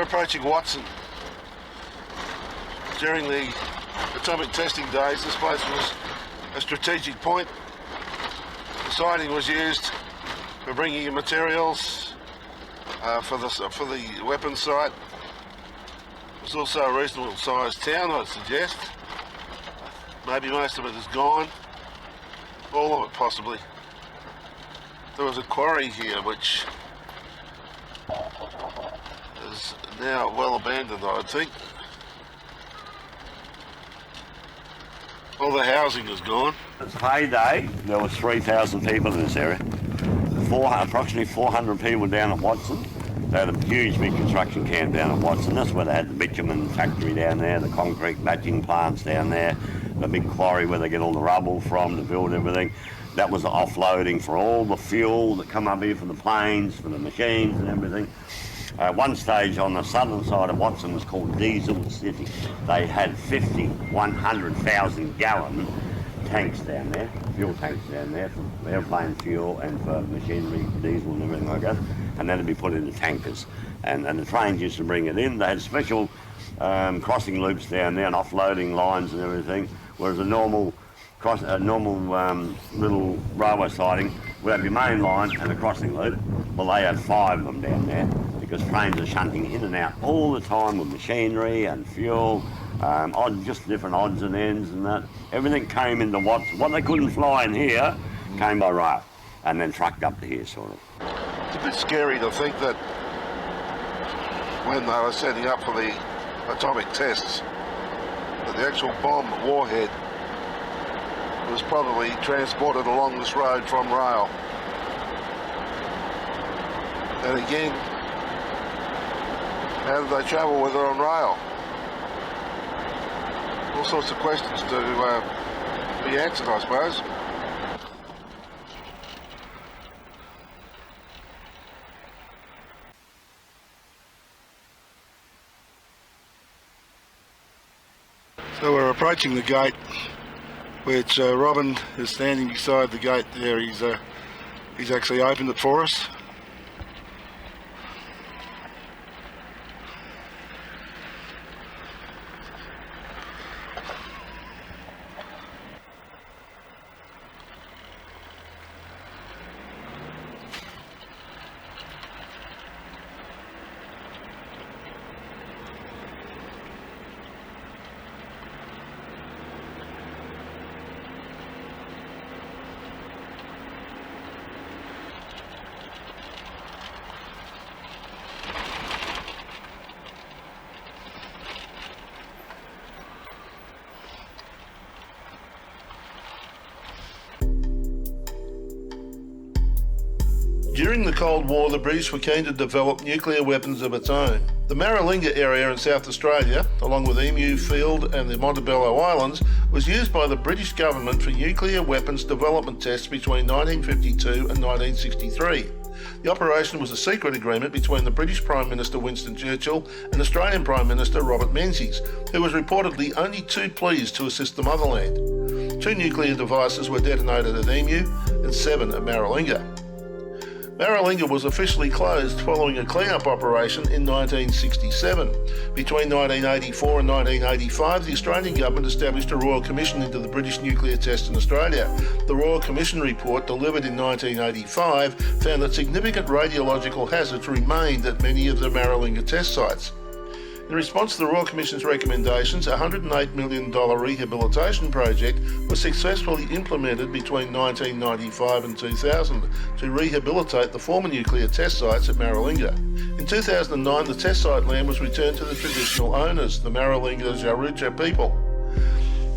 approaching Watson. During the atomic testing days, this place was a strategic point. The siding was used for bringing in materials for the weapons site. It was also a reasonable sized town, I'd suggest. Maybe most of it is gone. All of it possibly. There was a quarry here which is now well abandoned, I would think. All the housing is gone. It's heyday, there was 3,000 people in this area. Approximately 400 people down at Watson. They had a huge big construction camp down at Watson. That's where they had the bitumen factory down there, the concrete batching plants down there, the big quarry where they get all the rubble from to build everything. That was the offloading for all the fuel that come up here for the planes, for the machines and everything. One stage on the southern side of Watson was called Diesel City. They had 100,000 gallon tanks down there, fuel tanks down there for airplane fuel and for machinery, diesel and everything like that. And then it'd be put into tankers. And the trains used to bring it in. They had special crossing loops down there and offloading lines and everything, whereas a normal little railway siding would have your main line and a crossing loop. Well, they had 5 of them down there because trains are shunting in and out all the time with machinery and fuel, just different odds and ends and that. Everything came into what they couldn't fly in here came by rail and then trucked up to here, sort of. It's a bit scary to think that when they were setting up for the atomic tests, that the actual bomb warhead was probably transported along this road from rail. And again, how did they travel with it on rail? All sorts of questions to be answered, I suppose. So we're approaching the gate, which Robin is standing beside the gate there. He's actually opened it for us. During the Cold War, the British were keen to develop nuclear weapons of its own. The Maralinga area in South Australia, along with Emu Field and the Montebello Islands, was used by the British government for nuclear weapons development tests between 1952 and 1963. The operation was a secret agreement between the British Prime Minister Winston Churchill and Australian Prime Minister Robert Menzies, who was reportedly only too pleased to assist the motherland. 2 nuclear devices were detonated at Emu and 7 at Maralinga. Maralinga was officially closed following a clean-up operation in 1967. Between 1984 and 1985, the Australian government established a Royal Commission into the British nuclear test in Australia. The Royal Commission report, delivered in 1985, found that significant radiological hazards remained at many of the Maralinga test sites. In response to the Royal Commission's recommendations, a $108 million rehabilitation project was successfully implemented between 1995 and 2000 to rehabilitate the former nuclear test sites at Maralinga. In 2009, the test site land was returned to the traditional owners, the Maralinga Jaruja people.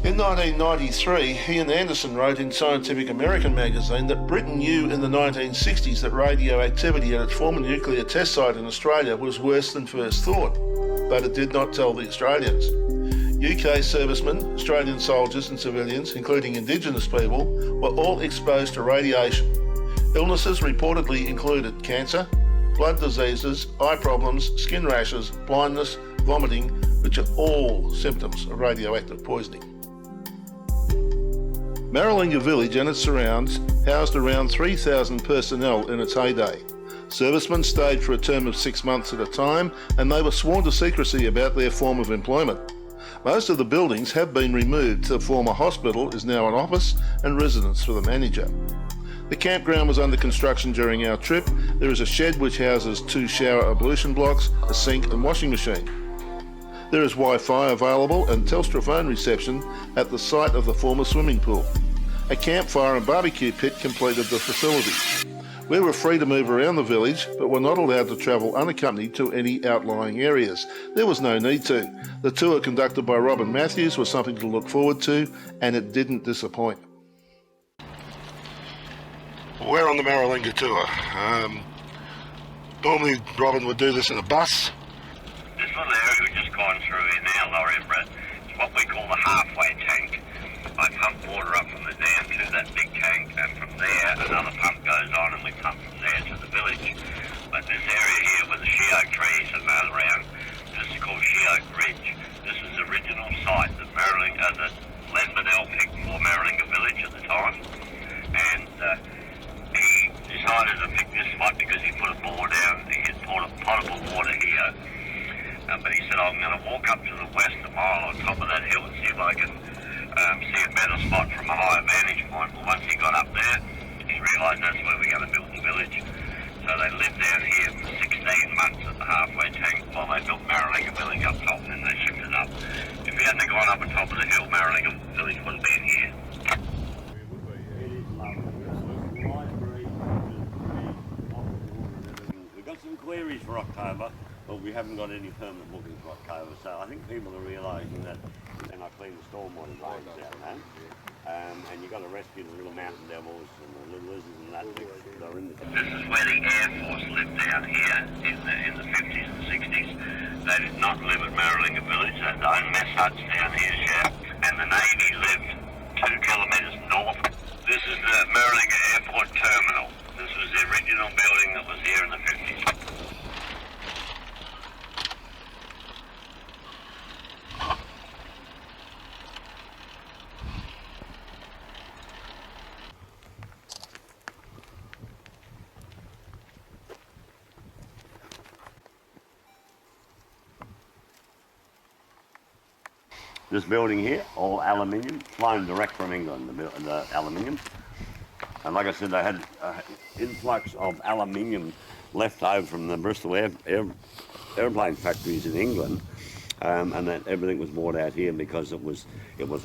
In 1993, Ian Anderson wrote in Scientific American magazine that Britain knew in the 1960s that radioactivity at its former nuclear test site in Australia was worse than first thought, but it did not tell the Australians. UK servicemen, Australian soldiers and civilians, including Indigenous people, were all exposed to radiation. Illnesses reportedly included cancer, blood diseases, eye problems, skin rashes, blindness, vomiting, which are all symptoms of radioactive poisoning. Maralinga village and its surrounds housed around 3,000 personnel in its heyday. Servicemen stayed for a term of 6 months at a time, and they were sworn to secrecy about their form of employment. Most of the buildings have been removed. The former hospital is now an office and residence for the manager. The campground was under construction during our trip. There is a shed which houses 2 shower ablution blocks, a sink and washing machine. There is Wi-Fi available and Telstra phone reception at the site of the former swimming pool. A campfire and barbecue pit completed the facility. We were free to move around the village, but were not allowed to travel unaccompanied to any outlying areas. There was no need to. The tour conducted by Robin Matthews was something to look forward to, and it didn't disappoint. We're on the Maralinga tour. Normally Robin would do this in a bus. This little area we've just gone through in our lorry, Brett, is what we call the halfway tank. I pump water up from the dam to that big tank, and from there another pump goes on and we pump from there to the village. But this area here with the sheoak trees that run around, this is called Sheoak Ridge. This is the original site that Len Bedell picked for Maralinga Village at the time. And he decided to pick this spot because he put a bore down, he had poured potable water here. But he said, I'm going to walk up to the west a mile on top of that hill and see if I can see a better spot from a higher vantage point. But once he got up there, he realised that's where we're going to build the village. So they lived down here for 16 months at the halfway tank while they built Maralinga Village up top, and then they shifted up. If we hadn't gone up on top of the hill, Maralinga Village would have been here. We've got some queries for October, but we haven't got any permanent bookings for October, so I think people are realising that then I clean the stormwater drains out now. And you've got to rescue the little mountain devils and the little lizards and that. They're in this is where the Air Force lived down here in the 50s and 60s. They did not live at Maralinga Village. They had their own mess huts down here, Shep. And the Navy lived 2 kilometres north. This is the Maralinga Airport Terminal. This was the original building that was here in the 50s. This building here, all aluminium, flown direct from England, the aluminium. And like I said, they had influx of aluminium left over from the Bristol airplane factories in England, and then everything was brought out here because it was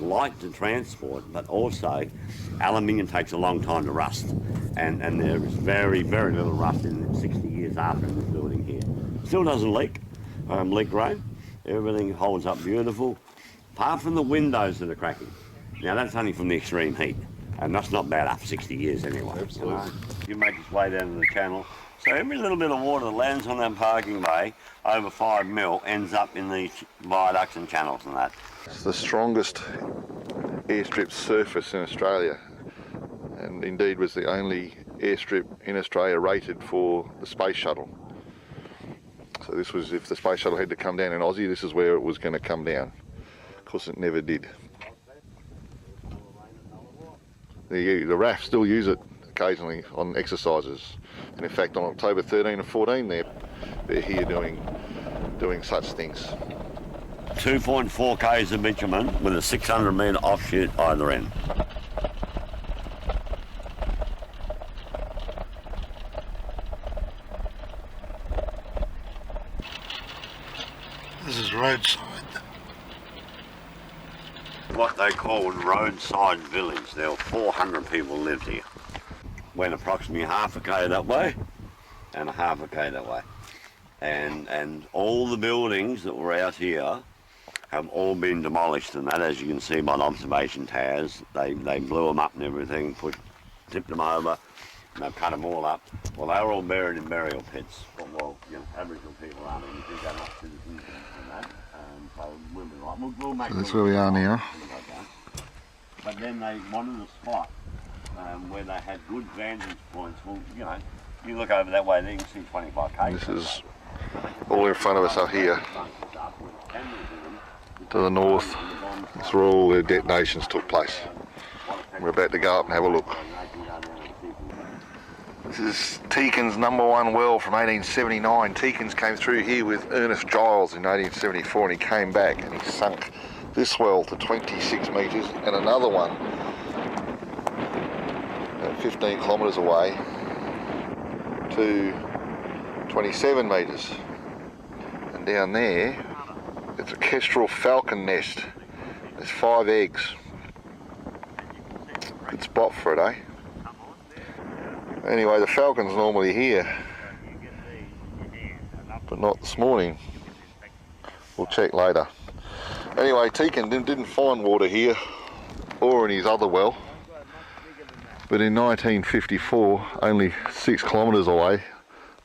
light to transport, but also aluminium takes a long time to rust, and there is very, very little rust in 60 years after this building here. Still doesn't leak, leak rain. Everything holds up beautiful. Apart from the windows that are cracking. Now that's only from the extreme heat, and that's not bad after 60 years anyway. Absolutely. You make its way down to the channel. So every little bit of water that lands on that parking bay over 5 mil ends up in the viaducts and channels and that. It's the strongest airstrip surface in Australia, and indeed was the only airstrip in Australia rated for the Space Shuttle. So this was, if the Space Shuttle had to come down in Aussie, this is where it was going to come down. Of course it never did. The RAF still use it occasionally on exercises, and in fact on October 13 and 14 they're here doing such things. 2.4 k's of bitumen with a 600 metre offshoot either end. This is Roadside. What they called Roadside Village. There were 400 people lived here. Went approximately half a k that way and a half a k that way. And all the buildings that were out here have all been demolished, and that, as you can see by the observation towers, they blew them up and everything, tipped them over, and they've cut them all up. Well, they were all buried in burial pits. Well, you know, Aboriginal people aren't anything, they're not citizens and that. So we'll be right. We'll make So that's where we are now. But then they wanted a spot where they had good vantage points. Well, you know, you look over that way there, you can see 25 k's. This is all in front of us up here. To the north, that's where all the detonations took place. We're about to go up and have a look. This is Teakin's #1 well from 1879. Teakins came through here with Ernest Giles in 1874 and he came back and he sunk this well to 26 metres and another one 15 kilometres away to 27 metres. And down there, it's a kestrel falcon nest. There's 5 eggs. Good spot for it, eh? Anyway, the falcon's normally here, but not this morning. We'll check later. Anyway, Teakin didn't find water here or in his other well, but in 1954, only 6 kilometres away,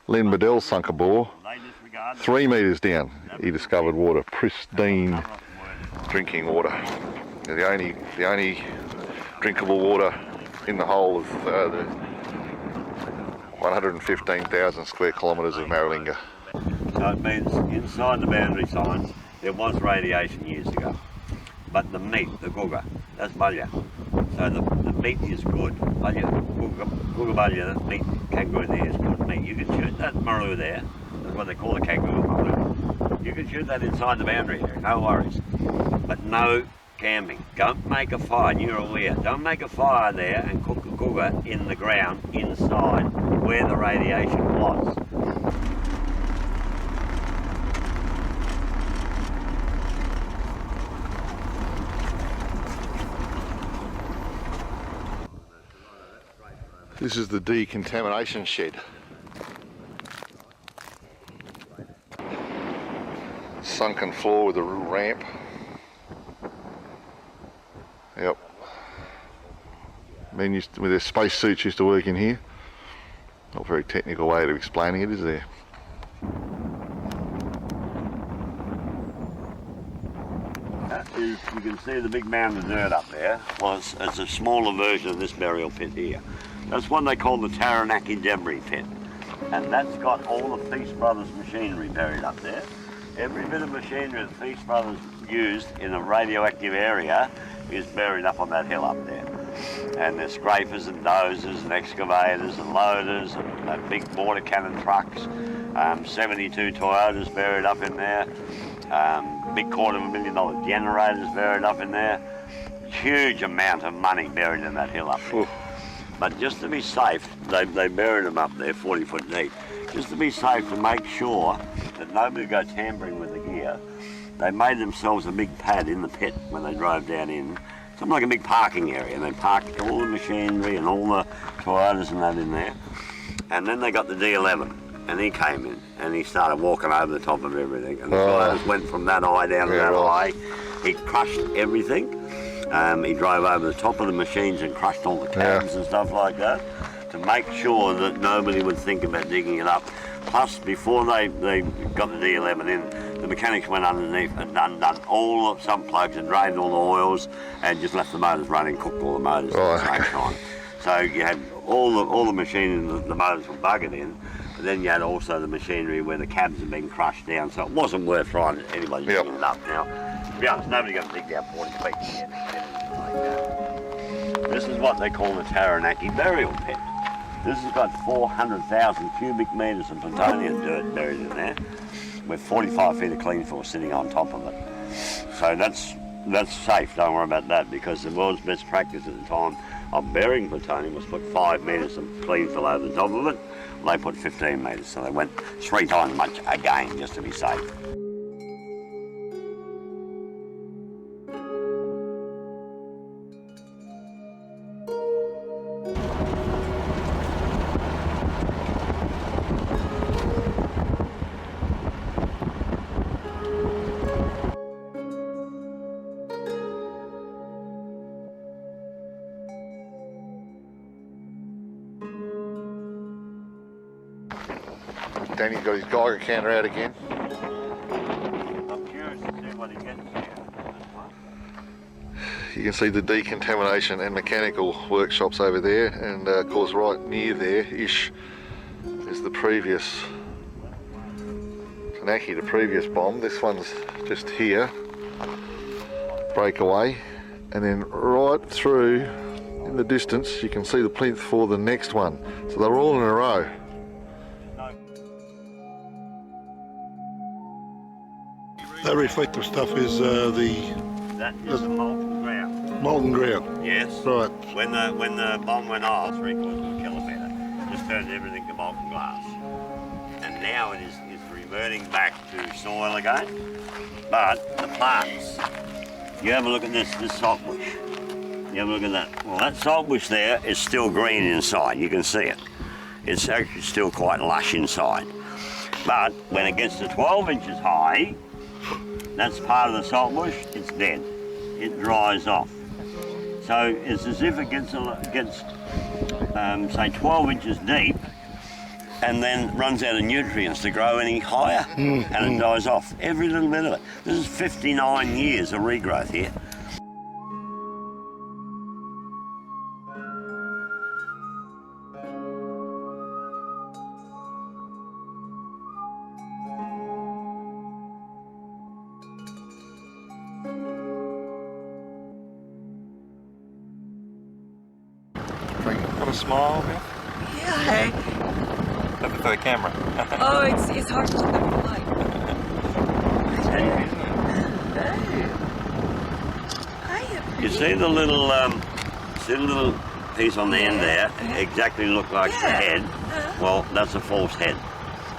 Len Bedell sunk a bore 3 metres down. He discovered water, pristine drinking water. The only drinkable water in the whole of the 115,000 square kilometres of Maralinga. So it means inside the boundary signs there was radiation years ago, but the meat, the googa, that's balya. So the meat is good. Balya, googa balya, that meat, kangaroo there is good meat. You can shoot that maroo there, that's what they call the kangaroo maroo. You can shoot that inside the boundary, no worries. But no camping. Don't make a fire, and you're aware, don't make a fire there and cook a googa in the ground inside where the radiation was. This is the decontamination shed. Sunken floor with a ramp. Yep. Men with their space suits used to work in here. Not a very technical way of explaining it, is there? You can see the big mound of dirt up there. Well, it's a smaller version of this burial pit here. That's one they call the Taranaki debris pit. And that's got all the Feast Brothers machinery buried up there. Every bit of machinery that Feast Brothers used in a radioactive area is buried up on that hill up there. And there's scrapers and dozers and excavators and loaders and big water cannon trucks, 72 Toyotas buried up in there, big $250,000 generators buried up in there. Huge amount of money buried in that hill up there. But just to be safe, they buried them up there 40 foot deep. Just to be safe, to make sure that nobody would go tampering with the gear, they made themselves a big pad in the pit when they drove down in. Something like a big parking area, and they parked all the machinery and all the Toyotas and that in there. And then they got the D11, and he came in, and he started walking over the top of everything. And the Toyotas went from that eye down to that eye. He crushed everything. He drove over the top of the machines and crushed all the cabs and stuff like that to make sure that nobody would think about digging it up. Plus, before they got the D11 in, the mechanics went underneath and undone all the sump plugs and drained all the oils and just left the motors running, cooked all the motors at the same time. So you had all the machinery, the motors were buggered in, but then you had also the machinery where the cabs had been crushed down, so it wasn't worth trying anybody digging it up. Now, to be honest, nobody's going to dig down 40 feet to get anything like that. This is what they call the Taranaki burial pit. This has got 400,000 cubic metres of plutonium dirt buried in there, with 45 feet of clean fill sitting on top of it. So that's safe, don't worry about that, because the world's best practice at the time of burying plutonium was put 5 metres of clean fill over the top of it. Well, they put 15 metres, so they went 3 times much again just to be safe. Danny's got his Geiger counter out again. I'm curious to see what he gets here. You can see the decontamination and mechanical workshops over there, and of course right near there-ish is the previous Tanaki, the previous bomb. This one's just here, breakaway, and then right through in the distance, you can see the plinth for the next one. So they're all in a row. That reflective stuff is That is the molten ground. molten ground. Yes. Right. When the bomb went off, 3/4 of a kilometre, just turned everything to molten glass. And now it is reverting back to soil again. But the plants, you have a look at this saltbush. You have a look at that. Well, that saltbush there is still green inside. You can see it. It's actually still quite lush inside. But when it gets to 12 inches high, that's part of the saltbush, it's dead. It dries off. So it's as if it gets say 12 inches deep and then runs out of nutrients to grow any higher, and it dies off. Every little bit of it. This is 59 years of regrowth here. Got a smile, Beth? Yeah, hey. Look for the camera. Oh, it's hard to look at the light. Hiya, You see the little piece on the end there? Exactly look like the head. Well, that's a false head.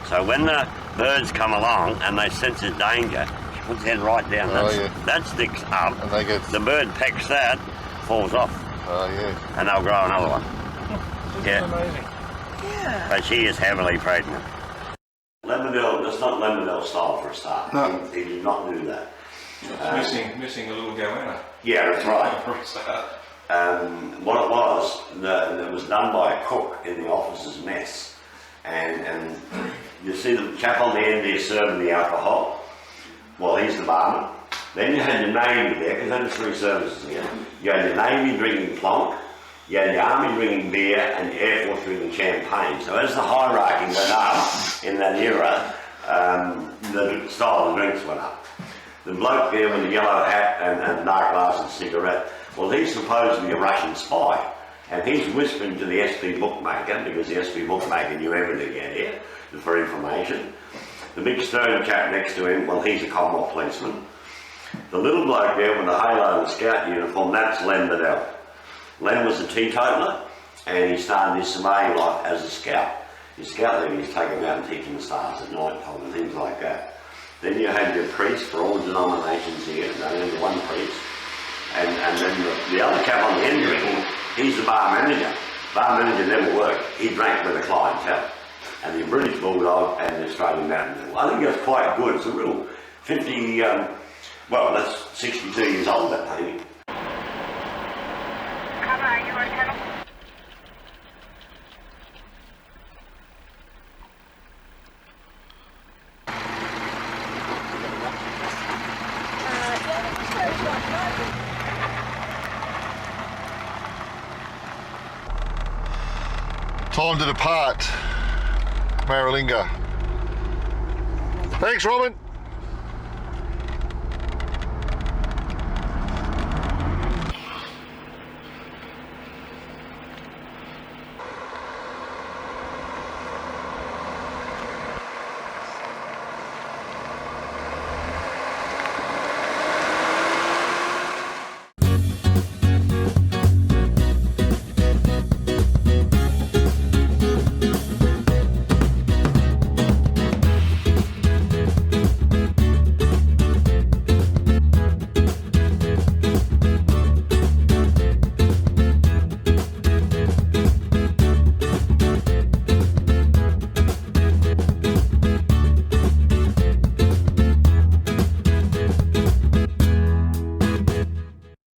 So when the birds come along and they sense a danger, she puts the head right down. That sticks up. And they get... The bird pecks that, falls off, Oh yeah. and they'll grow another one. Yeah. Amazing. Yeah. But she is heavily pregnant. Lemondale, that's not Lemondale style for a start. No. He did not do that. Missing a little goanna. Yeah, that's right. For a start. What it was, it was done by a cook in the officer's mess. And you see the chap on the end there serving the alcohol. Well, he's the barman. Then you had your Navy there, because there's 3 services here. You had your Navy drinking plonk, you had the Army drinking beer, and the Air Force drinking champagne. So as the hierarchy went up in that era, the style of the drinks went up. The bloke there with the yellow hat and dark glasses cigarette, well, he's supposedly a Russian spy. And he's whispering to the SP bookmaker, because the SP bookmaker knew everything out here for information. The big stern chap next to him, well, he's a Commonwealth policeman. The little bloke there with the halo and the scout uniform, that's Len Bedell. Len was a teetotaler, and he started his surveying life as a scout. His scout leader, he's taken him out and teaching the stars at night time and things like that. Then you had your priest for all the denominations here, and only one priest. And then the other chap on the end drinking, he's the bar manager. Bar manager never worked. He drank with the clientele. And the British Bulldog and the Australian Mountain Dew. I think that's quite good. It's a real 50, well, that's 62 years old, that baby. Time to depart Maralinga. Thanks, Robin.